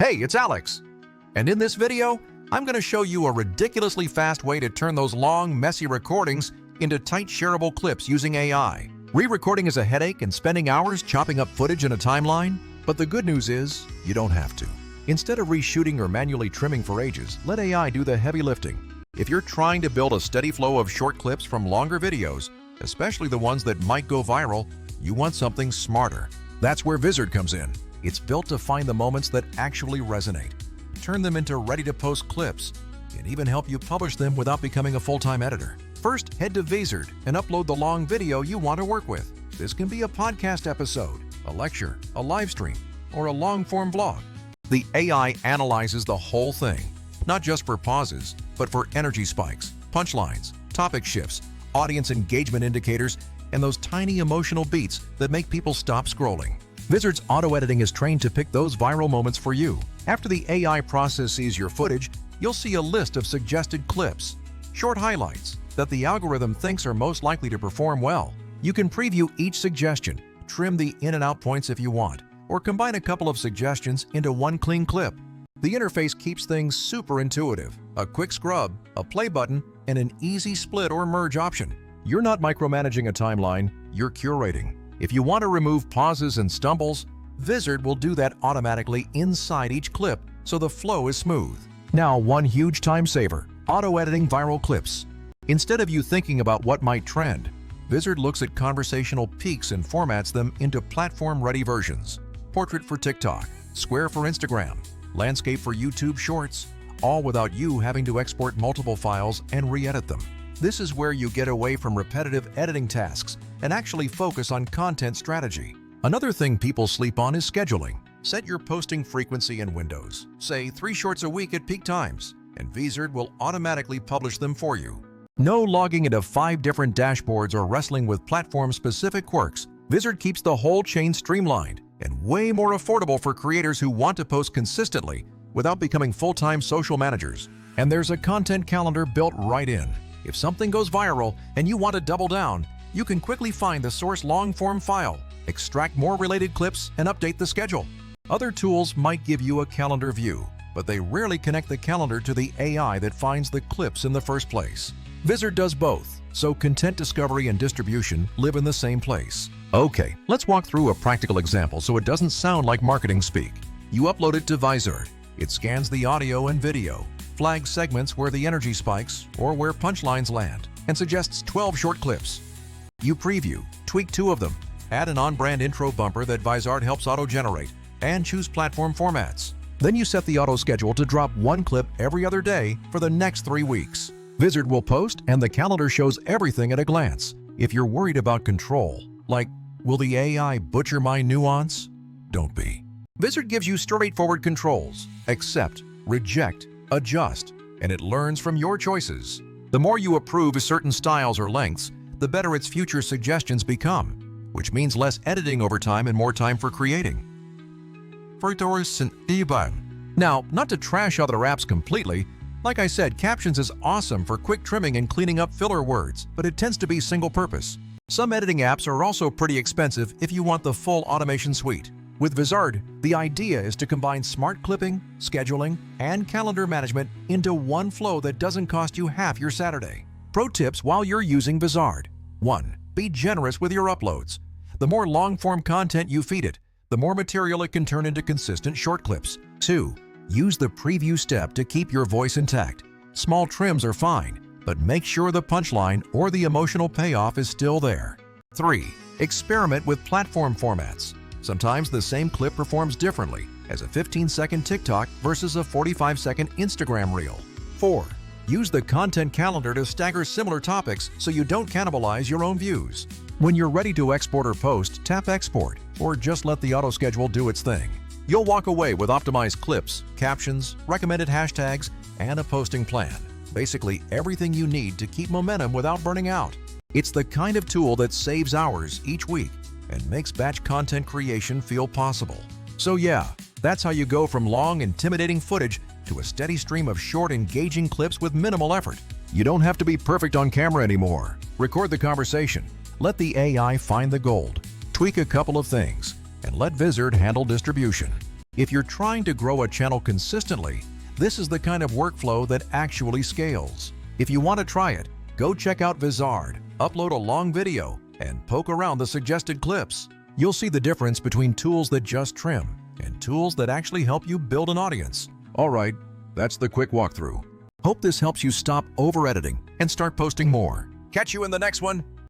Hey, it's Alex. And in this video, I'm going to show you a ridiculously fast way to turn those long, messy recordings into tight, shareable clips using AI. Re-recording is a headache and spending hours chopping up footage in a timeline, but the good news is you don't have to. Instead of reshooting or manually trimming for ages, let AI do the heavy lifting. If you're trying to build a steady flow of short clips from longer videos, especially the ones that might go viral, you want something smarter. That's where Vizard comes in. It's built to find the moments that actually resonate, turn them into ready-to-post clips, and even help you publish them without becoming a full-time editor. First, head to Vizard and upload the long video you want to work with. This can be a podcast episode, a lecture, a live stream, or a long-form vlog. The AI analyzes the whole thing, not just for pauses, but for energy spikes, punchlines, topic shifts, audience engagement indicators, and those tiny emotional beats that make people stop scrolling. Vizard's auto-editing is trained to pick those viral moments for you. After the AI processes your footage, you'll see a list of suggested clips, short highlights that the algorithm thinks are most likely to perform well. You can preview each suggestion, trim the in and out points if you want, or combine a couple of suggestions into one clean clip. The interface keeps things super intuitive. A quick scrub, a play button, and an easy split or merge option. You're not micromanaging a timeline, you're curating. If you want to remove pauses and stumbles, Vizard will do that automatically inside each clip so the flow is smooth. Now, one huge time saver, auto-editing viral clips. Instead of you thinking about what might trend, Vizard looks at conversational peaks and formats them into platform-ready versions. Portrait for TikTok, square for Instagram, landscape for YouTube Shorts, all without you having to export multiple files and re-edit them. This is where you get away from repetitive editing tasks and actually focus on content strategy. Another thing people sleep on is scheduling. Set your posting frequency in windows. Say 3 shorts a week at peak times, and Vizard will automatically publish them for you. No logging into 5 different dashboards or wrestling with platform-specific quirks. Vizard keeps the whole chain streamlined and way more affordable for creators who want to post consistently without becoming full-time social managers. And there's a content calendar built right in. If something goes viral and you want to double down, you can quickly find the source long-form file, extract more related clips, and update the schedule. Other tools might give you a calendar view, but they rarely connect the calendar to the AI that finds the clips in the first place. Vizard does both, so content discovery and distribution live in the same place. Okay, let's walk through a practical example so it doesn't sound like marketing speak. You upload it to Vizard. It scans the audio and video, flags segments where the energy spikes or where punchlines land, and suggests 12 short clips. You preview, tweak 2 of them, add an on-brand intro bumper that Vizard helps auto-generate, and choose platform formats. Then you set the auto schedule to drop 1 clip every other day for the next 3 weeks. Vizard will post, and the calendar shows everything at a glance. If you're worried about control, like, will the AI butcher my nuance? Don't be. Vizard gives you straightforward controls: accept, reject, adjust, and it learns from your choices. The more you approve certain styles or lengths, the better its future suggestions become, which means less editing over time and more time for creating. Now, not to trash other apps completely, like I said, Captions is awesome for quick trimming and cleaning up filler words, but it tends to be single-purpose. Some editing apps are also pretty expensive if you want the full automation suite. With Vizard, the idea is to combine smart clipping, scheduling, and calendar management into one flow that doesn't cost you half your Saturday. Pro tips while you're using Vizard. 1. Be generous with your uploads. The more long-form content you feed it, the more material it can turn into consistent short clips. 2. Use the preview step to keep your voice intact. Small trims are fine, but make sure the punchline or the emotional payoff is still there. 3. Experiment with platform formats. Sometimes the same clip performs differently, as a 15-second TikTok versus a 45-second Instagram reel. 4. Use the content calendar to stagger similar topics so you don't cannibalize your own views. When you're ready to export or post, tap Export, or just let the auto schedule do its thing. You'll walk away with optimized clips, captions, recommended hashtags, and a posting plan. Basically everything you need to keep momentum without burning out. It's the kind of tool that saves hours each week and makes batch content creation feel possible. So yeah, that's how you go from long, intimidating footage to a steady stream of short, engaging clips with minimal effort. You don't have to be perfect on camera anymore. Record the conversation. Let the AI find the gold. Tweak a couple of things, and let Vizard handle distribution. If you're trying to grow a channel consistently, this is the kind of workflow that actually scales. If you want to try it, go check out Vizard, upload a long video, and poke around the suggested clips. You'll see the difference between tools that just trim and tools that actually help you build an audience. All right, that's the quick walkthrough. Hope this helps you stop over-editing and start posting more. Catch you in the next one.